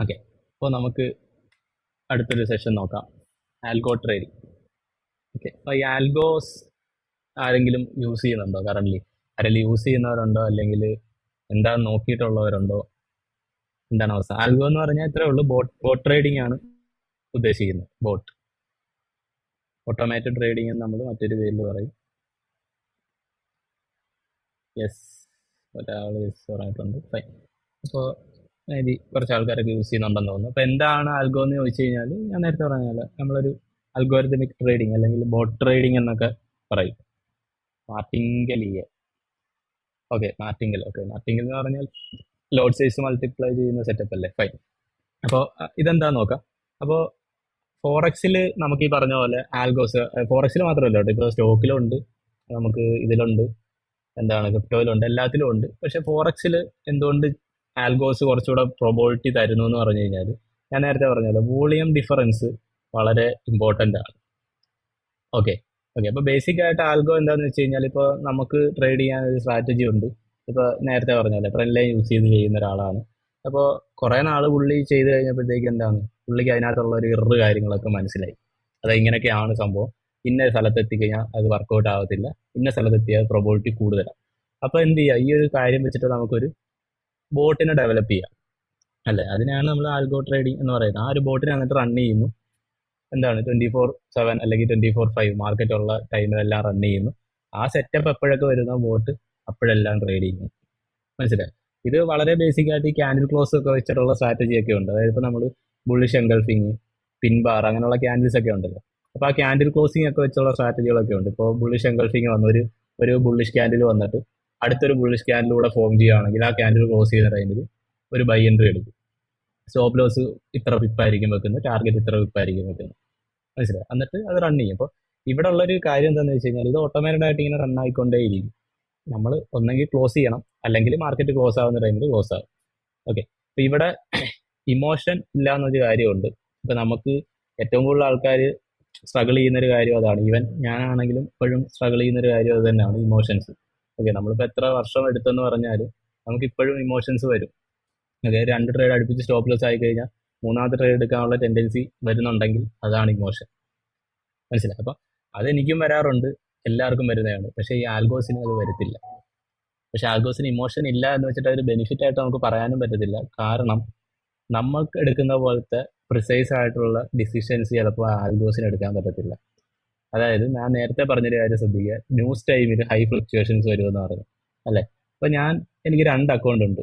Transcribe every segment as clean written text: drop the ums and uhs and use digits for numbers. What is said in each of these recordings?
Okay, അപ്പോൾ നമുക്ക് അടുത്തൊരു സെഷൻ നോക്കാം, ആൽഗോ ട്രേഡിംഗ്. ഓക്കെ, അപ്പോൾ ഈ ആൽഗോസ് ആരെങ്കിലും യൂസ് ചെയ്യുന്നുണ്ടോ കറൻ്റ്ലി? ആരെങ്കിലും യൂസ് ചെയ്യുന്നവരുണ്ടോ, അല്ലെങ്കിൽ എന്താണെന്ന് നോക്കിയിട്ടുള്ളവരുണ്ടോ? എന്താണ് അവസ്ഥ? ആൽഗോ എന്ന് പറഞ്ഞാൽ ഇത്രേ ഉള്ളൂ, ബോട്ട് ട്രേഡിംഗ് ആണ് ഉദ്ദേശിക്കുന്നത്. ബോട്ട് ഓട്ടോമാറ്റഡ് ട്രേഡിംഗ് എന്ന് നമ്മൾ മറ്റൊരു പേരിൽ പറയും. യെസ്, ഒരാൾ യെസ് പറഞ്ഞിട്ടുണ്ട്. ഫൈൻ. അപ്പോൾ മേ ബി കുറച്ച് ആൾക്കാരൊക്കെ യൂസ് ചെയ്യുന്നുണ്ടെന്ന് തോന്നുന്നു. അപ്പോൾ എന്താണ് ആൽഗോ എന്ന് ചോദിച്ചു കഴിഞ്ഞാൽ, ഞാൻ നേരത്തെ പറഞ്ഞ പോലെ നമ്മളൊരു അൽഗോരിതമിക് ട്രേഡിംഗ് അല്ലെങ്കിൽ ബോട്ട് ട്രേഡിംഗ് എന്നൊക്കെ പറയും. മാർട്ടിംഗലിയെ മാർട്ടിംഗൽ എന്ന് പറഞ്ഞാൽ ലോഡ് സൈസ് മൾട്ടിപ്ലൈ ചെയ്യുന്ന സെറ്റപ്പ് അല്ലേ? ഫൈൻ. അപ്പോൾ ഇതെന്താ നോക്കാം. അപ്പോൾ ഫോറക്സിൽ നമുക്ക് ഈ പറഞ്ഞ പോലെ ആൽഗോസ്, ഫോറക്സിൽ മാത്രമല്ല കേട്ടോ, ഇപ്പോൾ സ്റ്റോക്കിലുണ്ട്, നമുക്ക് ഇതിലുണ്ട്, എന്താണ് ക്രിപ്റ്റോയിലുണ്ട്, എല്ലാത്തിലും ഉണ്ട്. പക്ഷെ ഫോറക്സിൽ എന്തുകൊണ്ട് ആൽഗോസ് കുറച്ചുകൂടെ പ്രോബബിലിറ്റി തരുന്നു എന്ന് പറഞ്ഞു കഴിഞ്ഞാൽ, ഞാൻ നേരത്തെ പറഞ്ഞല്ലോ, വോളിയം ഡിഫറൻസ് വളരെ ഇമ്പോർട്ടൻ്റ് ആണ്. ഓക്കെ അപ്പോൾ ബേസിക് ആയിട്ട് ആൽഗോ എന്താണെന്ന് വെച്ച് കഴിഞ്ഞാൽ, ഇപ്പോൾ നമുക്ക് ട്രേഡ് ചെയ്യാൻ ഒരു സ്ട്രാറ്റജി ഉണ്ട്. ഇപ്പോൾ നേരത്തെ പറഞ്ഞല്ലോ, ട്രെൻഡ് ലൈൻ യൂസ് ചെയ്ത് ചെയ്യുന്ന ഒരാളാണ്. അപ്പോൾ കുറേ നാൾ പുള്ളി ചെയ്ത് കഴിഞ്ഞപ്പോഴത്തേക്ക് എന്താണ്, പുള്ളിക്ക് അതിനകത്തുള്ള ഒരു ഇററ് കാര്യങ്ങളൊക്കെ മനസ്സിലായി. അത് ഇങ്ങനെയൊക്കെയാണ് സംഭവം, ഇന്ന സ്ഥലത്ത് എത്തിക്കഴിഞ്ഞാൽ അത് വർക്കൗട്ട് ആവത്തില്ല, ഇന്ന സ്ഥലത്ത് എത്തിയാൽ പ്രോബബിലിറ്റി കൂടുതലാണ്. അപ്പോൾ എന്ത് ചെയ്യുക, ഈ ഒരു കാര്യം വെച്ചിട്ട് നമുക്കൊരു ബോട്ടിനെ ഡെവലപ്പ് ചെയ്യാം അല്ലേ? അതിനാണ് നമ്മൾ ആൽഗോ ട്രേഡിംഗ് എന്ന് പറയുന്നത്. ആ ഒരു ബോട്ടിനെ എന്നിട്ട് റൺ ചെയ്യുന്നു, എന്താണ് 24/7 അല്ലെങ്കിൽ 24/5 മാർക്കറ്റ് ഉള്ള ടൈമിലെല്ലാം റൺ ചെയ്യുന്നു. ആ സെറ്റപ്പ് എപ്പോഴൊക്കെ വരുന്ന ബോട്ട് അപ്പോഴെല്ലാം ട്രേഡ് ചെയ്യുന്നു. മനസ്സിലായി? ഇത് വളരെ ബേസിക് ആയിട്ട് ഈ ക്യാൻഡിൽ ക്ലോസ് ഒക്കെ വെച്ചിട്ടുള്ള സ്ട്രാറ്റജി ഒക്കെ ഉണ്ട്. അതായത് ഇപ്പോൾ നമ്മൾ ബുള്ളിഷ് എൻഗൾഫിങ്, പിൻ ബാർ, അങ്ങനെയുള്ള ക്യാൻഡിൽസ് ഒക്കെ ഉണ്ടല്ലോ. അപ്പോൾ ആ ക്യാൻഡിൽ ക്ലോസിംഗ് ഒക്കെ വെച്ചുള്ള സ്ട്രാറ്റജികളൊക്കെ ഉണ്ട്. ഇപ്പോൾ ബുള്ളിഷ് എൻഗൾഫിങ് വന്ന ഒരു ബുള്ളിഷ് ക്യാൻഡിൽ വന്നിട്ട് അടുത്തൊരു ബുള്ളിഷ് ക്യാൻഡിലൂടെ ഫോം ചെയ്യുകയാണെങ്കിൽ ആ ക്യാൻഡിൽ ക്ലോസ് ചെയ്യുന്ന ടൈമിൽ ഒരു ബൈ എൻട്രി എടുക്കും. സ്റ്റോപ്പ് ലോസ് ഇത്ര പിപ്പായിരിക്കും വെക്കുന്നത്, ടാർഗറ്റ് ഇത്ര പിപ്പായിരിക്കും വെക്കുന്നത്. മനസ്സിലായി? എന്നിട്ട് അത് റൺ ചെയ്യും. അപ്പോൾ ഇവിടെ ഉള്ളൊരു കാര്യം എന്താണെന്ന് വെച്ച് കഴിഞ്ഞാൽ, ഇത് ഓട്ടോമാറ്റഡ് ആയിട്ട് ഇങ്ങനെ റൺ ആയിക്കൊണ്ടേയിരിക്കും. നമ്മൾ ഒന്നെങ്കിൽ ക്ലോസ് ചെയ്യണം, അല്ലെങ്കിൽ മാർക്കറ്റ് ക്ലോസ് ആവുന്ന ടൈമിൽ ക്ലോസ് ആവും. ഓക്കെ, അപ്പോൾ ഇവിടെ ഇമോഷൻ ഇല്ല എന്നൊരു കാര്യമുണ്ട്. ഇപ്പം നമുക്ക് ഏറ്റവും കൂടുതൽ ആൾക്കാർ സ്ട്രഗിൾ ചെയ്യുന്നൊരു കാര്യം അതാണ്. ഈവൻ ഞാനാണെങ്കിലും ഇപ്പോഴും സ്ട്രഗിൾ ചെയ്യുന്നൊരു കാര്യം അത് തന്നെയാണ്, ഇമോഷൻസ്. ഓക്കെ, നമ്മളിപ്പോൾ എത്ര വർഷം എടുത്തെന്ന് പറഞ്ഞാലും നമുക്ക് ഇപ്പോഴും ഇമോഷൻസ് വരും. ഓക്കെ, 2 ട്രേഡ് അടുപ്പിച്ച് സ്റ്റോപ്പ് ലോസ് ആയി കഴിഞ്ഞാൽ മൂന്നാമത്തെ ട്രേഡ് എടുക്കാനുള്ള ടെൻഡൻസി വരുന്നുണ്ടെങ്കിൽ അതാണ് ഇമോഷൻ. മനസ്സിലായി? അപ്പം അതെനിക്കും വരാറുണ്ട്, എല്ലാവർക്കും വരുന്നതാണ്. പക്ഷേ ഈ ആൽഗോസിന് അത് വരത്തില്ല. പക്ഷെ ആൽഗോസിന് ഇമോഷൻ ഇല്ല എന്ന് വെച്ചിട്ട് അതൊരു ബെനിഫിറ്റ് ആയിട്ട് നമുക്ക് പറയാനും പറ്റത്തില്ല. കാരണം നമുക്ക് എടുക്കുന്ന പോലത്തെ പ്രിസൈസ് ആയിട്ടുള്ള ഡിസിഷൻസ് ചിലപ്പോൾ ആൽഗോസിന് എടുക്കാൻ പറ്റത്തില്ല. അതായത് ഞാൻ നേരത്തെ പറഞ്ഞൊരു കാര്യം ശ്രദ്ധിക്കുക, ന്യൂസ് ടൈമിൽ ഹൈ ഫ്ലക്ച്വേഷൻസ് വരുമെന്ന് പറഞ്ഞു അല്ലേ? അപ്പോൾ എനിക്ക് 2 അക്കൗണ്ട് ഉണ്ട്.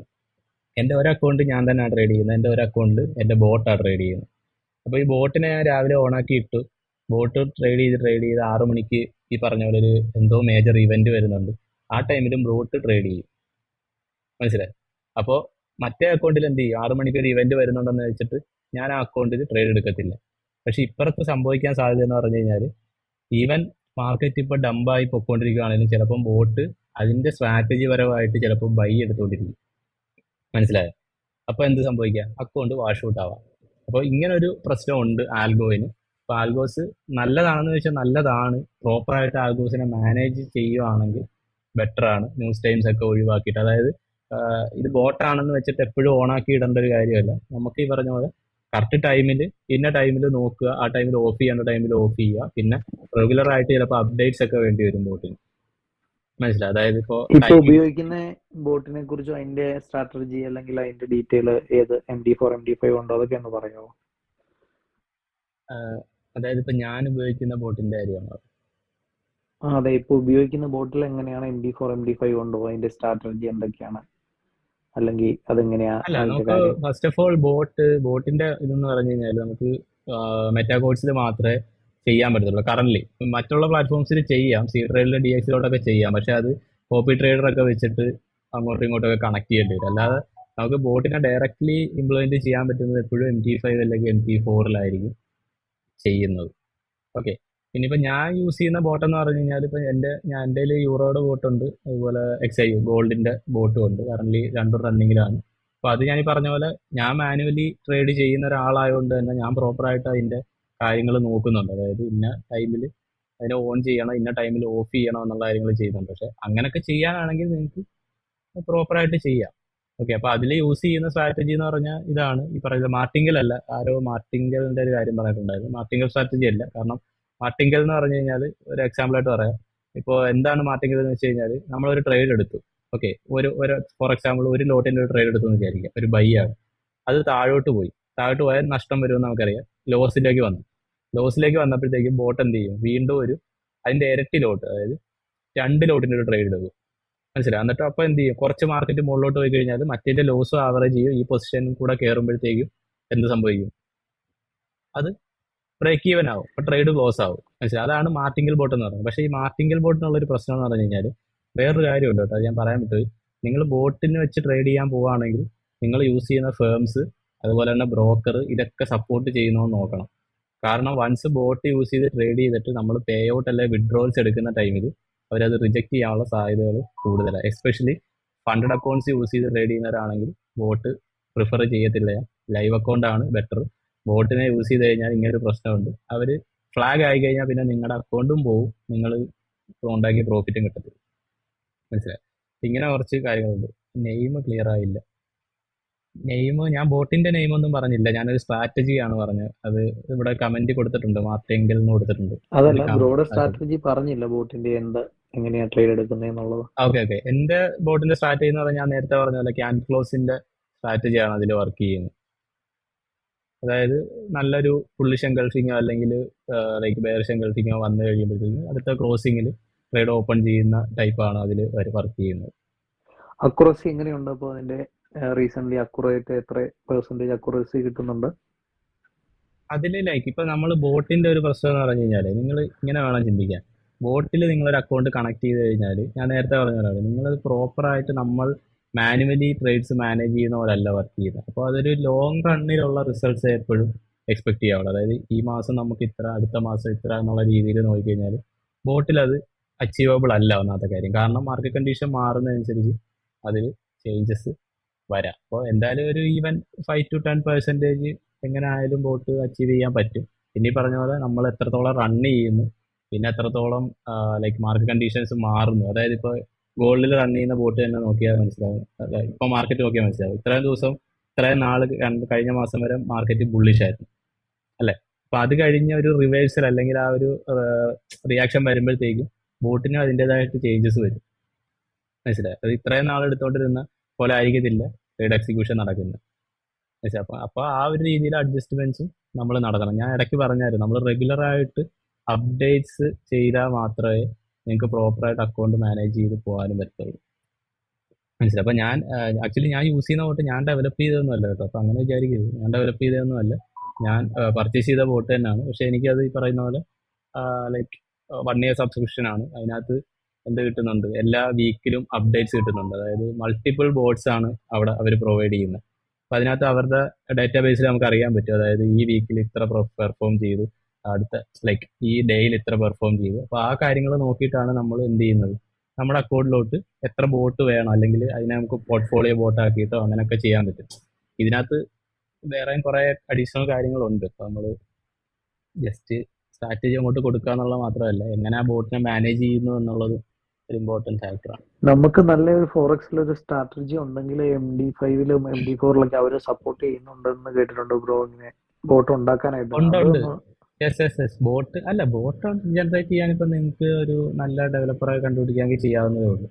എൻ്റെ ഒരു അക്കൗണ്ട് ഞാൻ തന്നെയാണ് ട്രേഡ് ചെയ്യുന്നത്, എൻ്റെ ഒരു അക്കൗണ്ട് എൻ്റെ ബോട്ടാണ് ട്രേഡ് ചെയ്യുന്നത്. അപ്പോൾ ഈ ബോട്ടിനെ ഞാൻ രാവിലെ ഓണാക്കി ഇട്ടു, ബോട്ട് ട്രേഡ് ചെയ്ത് 6 മണിക്ക് ഈ പറഞ്ഞ പോലെ ഒരു എന്തോ മേജർ ഇവന്റ് വരുന്നുണ്ട്, ആ ടൈമിലും ബോട്ട് ട്രേഡ് ചെയ്യും. മനസ്സിലായി? അപ്പോൾ മറ്റേ അക്കൗണ്ടിൽ എന്ത് ചെയ്യും, 6 മണിക്ക് ഒരു ഇവന്റ് വരുന്നുണ്ടെന്ന് വെച്ചിട്ട് ഞാൻ ആ അക്കൗണ്ടിൽ ട്രേഡ് എടുക്കത്തില്ല. പക്ഷെ ഇപ്പുറത്ത് സംഭവിക്കാൻ സാധ്യത എന്ന് പറഞ്ഞു കഴിഞ്ഞാൽ, ഈവൻ മാർക്കറ്റ് ഇപ്പോൾ ഡംപായി പൊയ്ക്കൊണ്ടിരിക്കുകയാണെങ്കിലും ചിലപ്പം ബോട്ട് അതിൻ്റെ സ്ട്രാറ്റജി പരമായിട്ട് ചിലപ്പോൾ ബൈ എടുത്തുകൊണ്ടിരിക്കും. മനസ്സിലായോ? അപ്പോൾ എന്ത് സംഭവിക്കുക, അക്കൗണ്ട് വാഷ് ഔട്ട് ആവാം. അപ്പോൾ ഇങ്ങനൊരു പ്രശ്നമുണ്ട് ആൽഗോയിന്. അപ്പോൾ ആൽഗോസ് നല്ലതാണെന്ന് വെച്ചാൽ നല്ലതാണ്, പ്രോപ്പറായിട്ട് ആൽഗോസിനെ മാനേജ് ചെയ്യുവാണെങ്കിൽ ബെറ്ററാണ്. ന്യൂസ് ടൈംസ് ഒക്കെ ഒഴിവാക്കിയിട്ട്, അതായത് ഇത് ബോട്ടാണെന്ന് വെച്ചിട്ട് എപ്പോഴും ഓണാക്കി ഇടേണ്ട ഒരു കാര്യമല്ല. നമുക്ക് ഈ പറഞ്ഞ പോലെ കറക്റ്റ് ടൈമിൽ ഇന്ന ടൈമിൽ നോക്കുക, ആ ടൈമിൽ ഓഫ് ചെയ്യേണ്ട ടൈമിൽ ഓഫ് ചെയ്യുക. പിന്നെ റെഗുലർ ആയിട്ട് ചിലപ്പോൾ അപ്ഡേറ്റ്സ് ഒക്കെ വേണ്ടി വരും ബോട്ടിന്. മനസ്സിലായി? അതായത് ഇപ്പോൾ ഇപ്പൊ ഉപയോഗിക്കുന്ന ബോട്ടിനെ കുറിച്ചും അതിന്റെ സ്ട്രാറ്റജി അല്ലെങ്കിൽ അതിന്റെ ഡീറ്റെയിൽ ഏത് MD4 MD5 ഉണ്ടോ അതൊക്കെ ഒന്ന് പറയാമോ? അതായത് ഇപ്പൊ ഞാൻ ഉപയോഗിക്കുന്ന ബോട്ടിന്റെ കാര്യമാണ്. അതെ, ഇപ്പൊ ഉപയോഗിക്കുന്ന ബോട്ടിൽ എങ്ങനെയാണ് MD4 MD5 ഉണ്ടോ, അതിന്റെ സ്ട്രാറ്റജി എന്തൊക്കെയാണ്, അല്ലെങ്കിൽ അതെങ്ങനെയാ? അല്ല, നമുക്ക് ഫസ്റ്റ് ഓഫ് ഓൾ ബോട്ടിന്റെ ഇതെന്ന് പറഞ്ഞു കഴിഞ്ഞാൽ നമുക്ക് മെറ്റാകോഡ്സിൽ മാത്രമേ ചെയ്യാൻ പറ്റത്തുള്ളൂ കറന്റ്. മറ്റുള്ള പ്ലാറ്റ്ഫോംസിൽ ചെയ്യാം, സി ട്രേഡിലെ DXലോട്ടൊക്കെ ചെയ്യാം. പക്ഷെ അത് കോപ്പി ട്രേഡറൊക്കെ വെച്ചിട്ട് അങ്ങോട്ടും ഇങ്ങോട്ടൊക്കെ കണക്ട് ചെയ്യേണ്ടി വരും. അല്ലാതെ നമുക്ക് ബോട്ടിനെ ഡയറക്റ്റ്ലി ഇംപ്ലിമെന്റ് ചെയ്യാൻ പറ്റുന്നത് എപ്പോഴും MT5 അല്ലെങ്കിൽ MT4 ചെയ്യുന്നത്. ഓക്കെ, ഇനിയിപ്പോൾ ഞാൻ യൂസ് ചെയ്യുന്ന ബോട്ട് എന്ന് പറഞ്ഞു കഴിഞ്ഞാൽ, ഇപ്പോൾ എൻ്റെ കയ്യിൽ യൂറോയുടെ ബോട്ടുണ്ട്, അതുപോലെ XIU ഗോൾഡിൻ്റെ ബോട്ടും ഉണ്ട്. കറന്റ് 2 റണ്ണിങ്ങിലാണ്. അപ്പോൾ അത് ഞാൻ ഈ പറഞ്ഞ പോലെ ഞാൻ മാനുവലി ട്രേഡ് ചെയ്യുന്ന ഒരാളായതുകൊണ്ട് തന്നെ ഞാൻ പ്രോപ്പറായിട്ട് അതിൻ്റെ കാര്യങ്ങൾ നോക്കുന്നുണ്ട്. അതായത് ഇന്ന ടൈമിൽ അതിനെ ഓൺ ചെയ്യണം, ഇന്ന ടൈമിൽ ഓഫ് ചെയ്യണം എന്നുള്ള കാര്യങ്ങൾ ചെയ്യുന്നുണ്ട്. പക്ഷെ അങ്ങനെയൊക്കെ ചെയ്യാനാണെങ്കിൽ നിങ്ങൾക്ക് പ്രോപ്പറായിട്ട് ചെയ്യാം. ഓക്കെ, അപ്പൊ അതിൽ യൂസ് ചെയ്യുന്ന സ്ട്രാറ്റജി എന്ന് പറഞ്ഞാൽ ഇതാണ് ഈ പറയുന്നത്. മാർട്ടിങ്കൽ അല്ല, ആരോ മാർട്ടിങ്കലിന്റെ ഒരു കാര്യം പറഞ്ഞിട്ടുണ്ടായിരുന്നു. മാർട്ടിങ്കൽ സ്ട്രാറ്റജി അല്ല. കാരണം മാർട്ടിങ്കൽ എന്ന് പറഞ്ഞു കഴിഞ്ഞാൽ ഒരു എക്സാമ്പിൾ ആയിട്ട് പറയാം. ഇപ്പോൾ എന്താണ് മാർട്ടിങ്കൽ എന്ന് വെച്ച് കഴിഞ്ഞാൽ, നമ്മളൊരു ട്രേഡ് എടുത്തു. ഓക്കെ, ഒരു ഫോർ എക്സാമ്പിൾ ഒരു ലോട്ടിന്റെ ഒരു ട്രേഡ് എടുത്തു എന്ന് വിചാരിക്കുക, ഒരു ബൈ ആണ്. അത് താഴോട്ട് പോയി. താഴോട്ട് പോയാൽ നഷ്ടം വരുമെന്ന് നമുക്കറിയാം. ലോസിലേക്ക് വന്നു. ലോസിലേക്ക് വന്നപ്പോഴത്തേക്കും ബോട്ട് എന്ത് ചെയ്യും? വീണ്ടും അതിന്റെ ഇരട്ടി ലോട്ട്, അതായത് 2 ലോട്ടിന്റെ ഒരു ട്രേഡ് എടുക്കും. മനസ്സിലായി? എന്നിട്ട് അപ്പൊ എന്ത് ചെയ്യും? കുറച്ച് മാർക്കറ്റ് മുകളിലോട്ട് പോയി കഴിഞ്ഞാൽ മറ്റേന്റെ ലോസും ആവറേജ് ചെയ്യും. ഈ പൊസിഷനും കൂടെ കയറുമ്പോഴത്തേക്കും എന്ത് സംഭവിക്കും? അത് ബ്രേക്ക് ഈവൻ ആവും. അപ്പൊ ട്രേഡ് ക്ലോസ് ആവും. മനസ്സിലായി? അതാണ് മാർട്ടിങ്കൽ ബോട്ട് എന്ന് പറയുന്നത്. പക്ഷേ ഈ മാർട്ടിങ്കൽ ബോട്ടിനുള്ള ഒരു പ്രശ്നം എന്ന് പറഞ്ഞു കഴിഞ്ഞാൽ വേറൊരു കാര്യമുണ്ട് കേട്ടോ, അത് ഞാൻ പറയാൻ വിട്ടുപോയി. നിങ്ങൾ ബോട്ടിന് വെച്ച് ട്രേഡ് ചെയ്യാൻ പോവുകയാണെങ്കിൽ നിങ്ങൾ യൂസ് ചെയ്യുന്ന ഫേംസ്, അതുപോലെ തന്നെ ബ്രോക്കർ, ഇതൊക്കെ സപ്പോർട്ട് ചെയ്യുന്നതെന്ന് നോക്കണം. കാരണം വൺസ് ബോട്ട് യൂസ് ചെയ്ത് ട്രേഡ് ചെയ്തിട്ട് നമ്മൾ പേ ഔട്ട് അല്ലെങ്കിൽ വിഡ്രോൾസ് എടുക്കുന്ന ടൈമിൽ അവരത് റിജക്ട് ചെയ്യാനുള്ള സാധ്യതകൾ കൂടുതലാണ്. എസ്പെഷ്യലി ഫണ്ടഡ് അക്കൗണ്ട്സ് യൂസ് ചെയ്ത് ട്രേഡ് ചെയ്യുന്നവരാണെങ്കിൽ ബോട്ട് പ്രിഫർ ചെയ്യത്തില്ല. ലൈവ് അക്കൗണ്ട് ആണ് ബെറ്റർ. ബോട്ടിനെ യൂസ് ചെയ്ത് കഴിഞ്ഞാൽ ഇങ്ങനെ ഒരു പ്രശ്നമുണ്ട്. അവർ ഫ്ലാഗ് ആയി കഴിഞ്ഞാൽ പിന്നെ നിങ്ങളുടെ അക്കൗണ്ടും പോവും, നിങ്ങൾ ഉണ്ടാക്കിയ പ്രോഫിറ്റും കിട്ടത്തില്ല. മനസ്സിലായി? ഇങ്ങനെ കുറച്ച് കാര്യങ്ങളുണ്ട്. നെയിം ക്ലിയർ ആയില്ല. നെയിം, ഞാൻ ബോട്ടിന്റെ നെയിം ഒന്നും പറഞ്ഞില്ല, ഞാനൊരു സ്ട്രാറ്റജിയാണ് പറഞ്ഞത്. അത് ഇവിടെ കമന്റ് കൊടുത്തിട്ടുണ്ട്, മാർട്ടിങ്കൽ എന്ന് കൊടുത്തിട്ടുണ്ട്. അതല്ല, ബ്രോഡ് സ്ട്രാറ്റജി പറഞ്ഞില്ല ബോട്ടിന്റെ എങ്ങനെയാ ട്രേഡ് എടുക്കുന്നതെന്നുള്ളത്. ഓക്കെ ഓക്കെ, എന്റെ ബോട്ടിന്റെ സ്ട്രാറ്റജി എന്ന് പറഞ്ഞാൽ ഞാൻ നേരത്തെ പറഞ്ഞ പോലെ ക്യാൻ ക്ലോസിന്റെ സ്ട്രാറ്റജിയാണ് അതിൽ വർക്ക് ചെയ്യുന്നത്. അതായത് നല്ലൊരു പുള്ളിഷ് എൻഗൾഫിങ്ങോ അല്ലെങ്കിൽ ലൈക്ക് ബെയറിഷ് എൻഗൾഫിങ്ങോ വന്നു കഴിയുമ്പോഴത്തേക്കും അടുത്ത ക്ലോസിങ്ങിൽ ട്രേഡ് ഓപ്പൺ ചെയ്യുന്ന ടൈപ്പാണ് അതിൽ വർക്ക് ചെയ്യുന്നത്. അക്യുറസി എങ്ങനെയുണ്ട്? അപ്പോൾ അതിന്റെ റീസെന്റ് അക്യുറേറ്റ് എത്ര പെർസെന്റേജ് അക്യുറസി കിട്ടുന്നുണ്ട്? അതിൽ ലൈക്ക് ഇപ്പൊ നമ്മൾ ബോട്ടിന്റെ ഒരു പ്രശ്നം എന്ന് പറഞ്ഞു കഴിഞ്ഞാൽ നിങ്ങൾ ഇങ്ങനെ വേണം ചിന്തിക്കാൻ. ബോട്ടിൽ നിങ്ങളൊരു അക്കൗണ്ട് കണക്ട് ചെയ്ത് കഴിഞ്ഞാൽ, ഞാൻ നേരത്തെ പറഞ്ഞ പോലെ നിങ്ങൾ പ്രോപ്പറായിട്ട് നമ്മൾ മാനുവലി ട്രേഡ്സ് മാനേജ് ചെയ്യുന്ന പോലെ അല്ല വർക്ക് ചെയ്യുന്നത്. അപ്പോൾ അതൊരു ലോങ് റണ്ണിലുള്ള റിസൾട്ട്സ് എപ്പോഴും എക്സ്പെക്ട് ചെയ്യാവുള്ളൂ. അതായത് ഈ മാസം നമുക്ക് ഇത്ര, അടുത്ത മാസം ഇത്ര എന്നുള്ള രീതിയിൽ നോക്കിക്കഴിഞ്ഞാൽ ബോട്ടിൽ അത് അച്ചീവബിൾ അല്ല ഒന്നാമത്തെ കാര്യം. കാരണം മാർക്കറ്റ് കണ്ടീഷൻ മാറുന്നതനുസരിച്ച് അതിൽ ചേഞ്ചസ് വരാം. അപ്പോൾ എന്തായാലും ഒരു ഈവൻ 5 to 10% എങ്ങനെ ആയാലും ബോട്ട് അച്ചീവ് ചെയ്യാൻ പറ്റും. പിന്നെ ഈ പറഞ്ഞ പോലെ നമ്മൾ എത്രത്തോളം റൺ ചെയ്യുന്നു, പിന്നെ എത്രത്തോളം ലൈക്ക് മാർക്കറ്റ് കണ്ടീഷൻസ് മാറുന്നു. അതായത് ഇപ്പോൾ ഗോൾഡിൽ റൺ ചെയ്യുന്ന ബോട്ട് തന്നെ നോക്കിയാൽ മനസ്സിലാവും. ഇപ്പൊ മാർക്കറ്റ് നോക്കിയാൽ മനസ്സിലാവും. ഇത്രയും ദിവസം, ഇത്രയും നാൾ, കഴിഞ്ഞ മാസം വരെ മാർക്കറ്റ് ബുള്ളിഷ് ആയിരുന്നു, അല്ലെ? അപ്പൊ അത് കഴിഞ്ഞ ഒരു റിവേഴ്സൽ അല്ലെങ്കിൽ ആ ഒരു റിയാക്ഷൻ വരുമ്പോഴത്തേക്കും ബോട്ടിനും അതിൻ്റെതായിട്ട് ചേഞ്ചസ് വരും. മനസ്സിലായി? അത് ഇത്രയും നാൾ എടുത്തോണ്ടിരുന്ന പോലെ ആയിരിക്കത്തില്ല ട്രേഡ് എക്സിക്യൂഷൻ നടക്കുന്നത്. അപ്പൊ ആ ഒരു രീതിയിൽ അഡ്ജസ്റ്റ്മെന്റ്സും നമ്മൾ നടത്തണം. ഞാൻ ഇടയ്ക്ക് പറഞ്ഞായിരുന്നു, നമ്മൾ റെഗുലർ ആയിട്ട് അപ്ഡേറ്റ്സ് ചെയ്താൽ മാത്രമേ നിങ്ങൾക്ക് പ്രോപ്പറായിട്ട് അക്കൗണ്ട് മാനേജ് ചെയ്ത് പോകാനും പറ്റുള്ളൂ. മനസ്സിലായി? അപ്പൊ ഞാൻ ആക്ച്വലി ഞാൻ യൂസ് ചെയ്യുന്ന ബോട്ട് ഞാൻ ഡെവലപ്പ് ചെയ്തതൊന്നും അല്ല കേട്ടോ. അപ്പൊ അങ്ങനെ വിചാരിക്കരുത്, ഞാൻ ഡെവലപ്പ് ചെയ്തതൊന്നും അല്ല. ഞാൻ പർച്ചേസ് ചെയ്ത ബോട്ട് തന്നെയാണ്. പക്ഷെ എനിക്കത് ഈ പറയുന്ന പോലെ ലൈക്ക് 1 year സബ്സ്ക്രിപ്ഷൻ ആണ്. അതിനകത്ത് എന്ത് കിട്ടുന്നുണ്ട്? എല്ലാ വീക്കിലും അപ്ഡേറ്റ്സ് കിട്ടുന്നുണ്ട്. അതായത് മൾട്ടിപ്പിൾ ബോട്ട്സ് ആണ് അവിടെ അവർ പ്രൊവൈഡ് ചെയ്യുന്നത്. അപ്പൊ അതിനകത്ത് അവരുടെ ഡാറ്റാബേസിൽ നമുക്ക് അറിയാൻ പറ്റും. അതായത് ഈ വീക്കിൽ ഇത്ര പെർഫോം ചെയ്തു, അടുത്ത ലൈക്ക് ഈ ഡേയിൽ ഇത്ര പെർഫോം ചെയ്തു. അപ്പൊ ആ കാര്യങ്ങൾ നോക്കിയിട്ടാണ് നമ്മൾ എന്ത് ചെയ്യുന്നത്, നമ്മുടെ അക്കൗണ്ടിലോട്ട് എത്ര ബോട്ട് വേണം, അല്ലെങ്കിൽ അതിനെ നമുക്ക് പോർട്ട്ഫോളിയോ ബോട്ട് ആക്കിയിട്ടോ അങ്ങനെയൊക്കെ ചെയ്യാൻ പറ്റും. ഇതിനകത്ത് വേറെയും കുറെ അഡീഷണൽ കാര്യങ്ങളുണ്ട്. ഇപ്പൊ നമ്മൾ ജസ്റ്റ് സ്ട്രാറ്റജി അങ്ങോട്ട് കൊടുക്കുക എന്നുള്ളത് മാത്രമല്ല, എങ്ങനെ ആ ബോട്ടിനെ മാനേജ് ചെയ്യുന്നു എന്നുള്ളത് ഒരു ഇമ്പോർട്ടൻറ്റ് ഫാക്ടറാണ്. നമുക്ക് നല്ലൊരു ഫോറക്സിൽ ഒരു സ്ട്രാറ്റജി ഉണ്ടെങ്കിൽ MD5-ലും MD4-ലൊക്കെ അവർ സപ്പോർട്ട് ചെയ്യുന്നുണ്ടെന്ന് കേട്ടിട്ടുണ്ട് ബ്രോ. ഇങ്ങനെ ബോട്ട് ഉണ്ടാക്കാനായിട്ട് ഉണ്ട്. ബോട്ട് അല്ല, ബോട്ട് ജനറേറ്റ് ചെയ്യാൻ ഇപ്പൊ നിങ്ങൾക്ക് ഒരു നല്ല ഡെവലപ്പറെ കണ്ടുപിടിക്കാമെങ്കിൽ ചെയ്യാവുന്നതേ ഉള്ളൂ.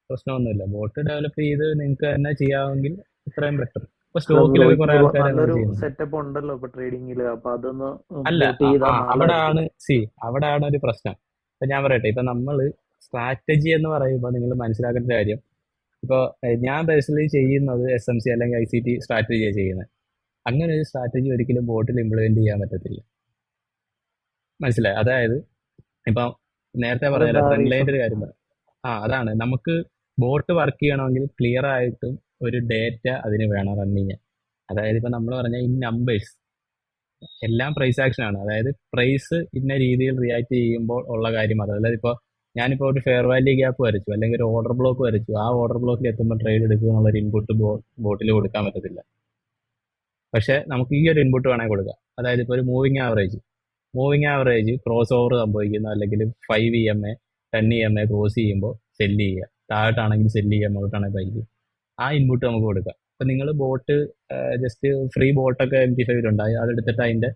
പ്രശ്നമൊന്നുമില്ല. ബോട്ട് ഡെവലപ്പ് ചെയ്ത് നിങ്ങൾക്ക് തന്നെ ചെയ്യാമെങ്കിൽ ഇത്രയും ബെറ്റർ. ഇപ്പൊ സ്റ്റോക്കിലൊക്കെ കുറെ ആൾക്കാർ നല്ലൊരു സെറ്റപ്പ് ഉണ്ടല്ലോ ഇപ്പൊ ട്രേഡിംഗില്. അപ്പൊ അതൊന്ന് അല്ല, അവിടെയാണ് ഒരു പ്രശ്നം. ഇപ്പൊ ഞാൻ പറയട്ടെ, ഇപ്പൊ നമ്മള് സ്ട്രാറ്റജി എന്ന് പറയുമ്പോൾ നിങ്ങൾ മനസ്സിലാക്കേണ്ട കാര്യം, ഇപ്പോൾ ഞാൻ പേഴ്സണലി ചെയ്യുന്നത് SMC അല്ലെങ്കിൽ ICT സ്ട്രാറ്റജിയാണ് ചെയ്യുന്നത്. അങ്ങനെ ഒരു സ്ട്രാറ്റജി ഒരിക്കലും ബോട്ടിൽ ഇംപ്ലിമെന്റ് ചെയ്യാൻ പറ്റത്തില്ല. മനസ്സിലായി? അതായത് ഇപ്പൊ നേരത്തെ പറഞ്ഞ ട്രെൻഡ് ലൈൻ്റെ ഒരു കാര്യം പറയാം. അതാണ്, നമുക്ക് ബോട്ട് വർക്ക് ചെയ്യണമെങ്കിൽ ക്ലിയർ ആയിട്ടും ഒരു ഡേറ്റ അതിന് വേണം റണ്ണിങ്. അതായത് ഇപ്പൊ നമ്മൾ പറഞ്ഞ ഈ നമ്പേഴ്സ് എല്ലാം പ്രൈസ് ആക്ഷൻ ആണ്. അതായത് പ്രൈസ് ഇന്ന രീതിയിൽ റിയാക്ട് ചെയ്യുമ്പോൾ ഉള്ള കാര്യം അത്. അതായത് ഇപ്പോൾ ഞാനിപ്പോൾ ഒരു ഫെയർ വാല്യൂ ഗ്യാപ്പ് വരച്ചു, അല്ലെങ്കിൽ ഒരു ഓർഡർ ബ്ലോക്ക് വരച്ചു, ആ ഓർഡർ ബ്ലോക്കിൽ എത്തുമ്പോൾ ട്രേഡ് എടുക്കുക എന്നുള്ളൊരു ഇൻപുട്ട് ബോട്ടിൽ കൊടുക്കാൻ പറ്റത്തില്ല. പക്ഷെ നമുക്ക് ഈ ഒരു ഇൻപുട്ട് വേണമെങ്കിൽ കൊടുക്കാം. അതായത് ഇപ്പോൾ ഒരു മൂവിങ് ആവറേജ് ക്രോസ് ഓവർ സംഭവിക്കുന്ന, അല്ലെങ്കിൽ 5 EMA 10 EMA ക്രോസ് ചെയ്യുമ്പോൾ സെല്ല് ചെയ്യുക. താഴോട്ടാണെങ്കിൽ സെല്ല് ചെയ്യുക, മുകളിലോട്ടാണെങ്കിൽ ബൈ ചെയ്യുക. ആ ഇൻപുട്ട് നമുക്ക് കൊടുക്കാം. ഇപ്പം നിങ്ങൾ ബോട്ട് ജസ്റ്റ് ഫ്രീ ബോട്ടൊക്കെ MT5 ഉണ്ടായി, അതെടുത്തിട്ട് അതിൻ്റെ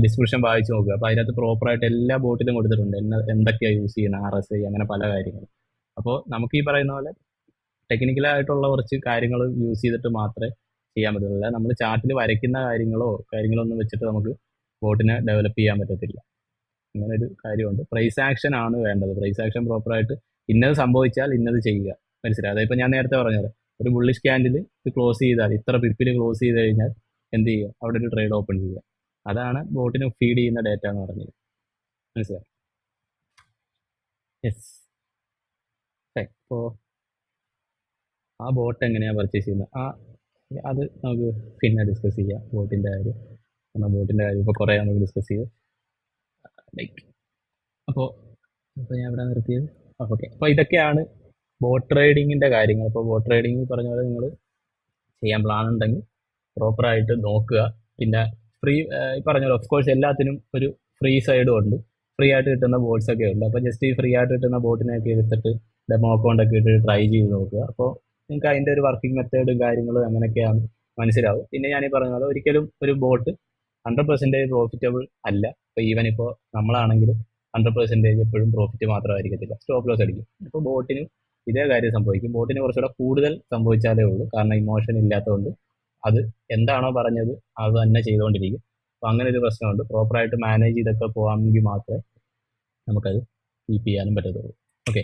ഡിസ്ക്രിപ്ഷൻ വായിച്ച് നോക്കുക. അപ്പോൾ അതിനകത്ത് പ്രോപ്പറായിട്ട് എല്ലാ ബോട്ടിലും കൊടുത്തിട്ടുണ്ട് എന്തൊക്കെയാണ് യൂസ് ചെയ്യുന്നത്, RSI, അങ്ങനെ പല കാര്യങ്ങളും. അപ്പോൾ നമുക്ക് ഈ പറയുന്ന പോലെ ടെക്നിക്കലായിട്ടുള്ള കുറച്ച് കാര്യങ്ങൾ യൂസ് ചെയ്തിട്ട് മാത്രമേ ചെയ്യാൻ പറ്റുള്ളൂ. അല്ല നമ്മൾ ചാർട്ടിൽ വരയ്ക്കുന്ന കാര്യങ്ങളോ ഒന്നും വെച്ചിട്ട് നമുക്ക് ബോട്ടിനെ ഡെവലപ്പ് ചെയ്യാൻ പറ്റത്തില്ല. അങ്ങനെ ഒരു കാര്യമുണ്ട്. പ്രൈസ് ആക്ഷൻ ആണ് വേണ്ടത്. പ്രൈസ് ആക്ഷൻ പ്രോപ്പറായിട്ട് ഇന്നത് സംഭവിച്ചാൽ ഇന്നത് ചെയ്യുക. മനസ്സിലായി? അതായത് ഇപ്പം ഞാൻ നേരത്തെ പറഞ്ഞത്, ഒരു ബുള്ളിഷ് ക്യാൻഡിൽ ഇത് ക്ലോസ് ചെയ്താൽ, ഇത്ര പിപ്പിൽ ക്ലോസ് ചെയ്ത് കഴിഞ്ഞാൽ എന്ത് ചെയ്യുക? അവിടെ ഒരു ട്രേഡ് ഓപ്പൺ ചെയ്യുക. അതാണ് ബോട്ടിന് ഫീഡ് ചെയ്യുന്ന ഡേറ്റ എന്ന് പറഞ്ഞത്. മനസ്സിലായി? യെസ്. ഇപ്പോൾ ആ ബോട്ട് എങ്ങനെയാണ് പർച്ചേസ് ചെയ്യുന്നത്, അത് നമുക്ക് പിന്നെ ഡിസ്കസ് ചെയ്യാം. ബോട്ടിൻ്റെ കാര്യം, കാരണം ബോട്ടിൻ്റെ കാര്യം ഇപ്പോൾ കുറേ നമുക്ക് ഡിസ്കസ് ചെയ്ത് ലൈക്ക്. അപ്പോൾ ഞാൻ ഇവിടെ നിർത്തിയത്. ഓക്കെ. അപ്പോൾ ഇതൊക്കെയാണ് ബോട്ട് ട്രേഡിങ്ങിൻ്റെ കാര്യങ്ങൾ. അപ്പോൾ ബോട്ട് ട്രേഡിങ് പറഞ്ഞ പോലെ നിങ്ങൾ ചെയ്യാൻ പ്ലാൻ ഉണ്ടെങ്കിൽ പ്രോപ്പറായിട്ട് നോക്കുക. പിന്നെ ഫ്രീ, ഈ പറഞ്ഞ പോലെ ഓഫ് കോഴ്സ് എല്ലാത്തിനും ഒരു ഫ്രീ സൈഡും ഉണ്ട്. ഫ്രീ ആയിട്ട് കിട്ടുന്ന ബോട്ട്സ് ഒക്കെ ഉണ്ട്. അപ്പോൾ ജസ്റ്റ് ഈ ഫ്രീ ആയിട്ട് കിട്ടുന്ന ബോട്ടിനെയൊക്കെ എടുത്തിട്ട് ഡെമോ അക്കൗണ്ടൊക്കെ ഇട്ട് ട്രൈ ചെയ്ത് നോക്കുക. അപ്പോൾ നിങ്ങൾക്ക് അതിൻ്റെ ഒരു വർക്കിംഗ് മെത്തേഡും കാര്യങ്ങളും എങ്ങനെയൊക്കെയാണ് മനസ്സിലാവും. പിന്നെ ഞാൻ ഈ പറഞ്ഞ പോലെ ഒരിക്കലും ഒരു ബോട്ട് 100% പ്രോഫിറ്റബിൾ അല്ല. ഇപ്പോൾ ഈവൻ ഇപ്പോൾ നമ്മളാണെങ്കിലും 100% എപ്പോഴും പ്രോഫിറ്റ് മാത്രമായിരിക്കത്തില്ല, സ്റ്റോപ്പ് ലോസ് അടിക്കും. ഇപ്പോൾ ബോട്ടിന് ഇതേ കാര്യം സംഭവിക്കും. ബോട്ടിന് കുറച്ചുകൂടെ കൂടുതൽ സംഭവിച്ചാലേ ഉള്ളൂ, കാരണം ഇമോഷൻ ഇല്ലാത്തതുകൊണ്ട് അത് എന്താണോ പറഞ്ഞത് അത് തന്നെ ചെയ്തുകൊണ്ടിരിക്കും. അപ്പോൾ അങ്ങനെ ഒരു പ്രശ്നമുണ്ട്. പ്രോപ്പറായിട്ട് മാനേജ് ചെയ്തൊക്കെ പോകാമെങ്കിൽ മാത്രമേ നമുക്കത് കീപ്പ് ചെയ്യാനും പറ്റത്തുള്ളൂ. ഓക്കെ.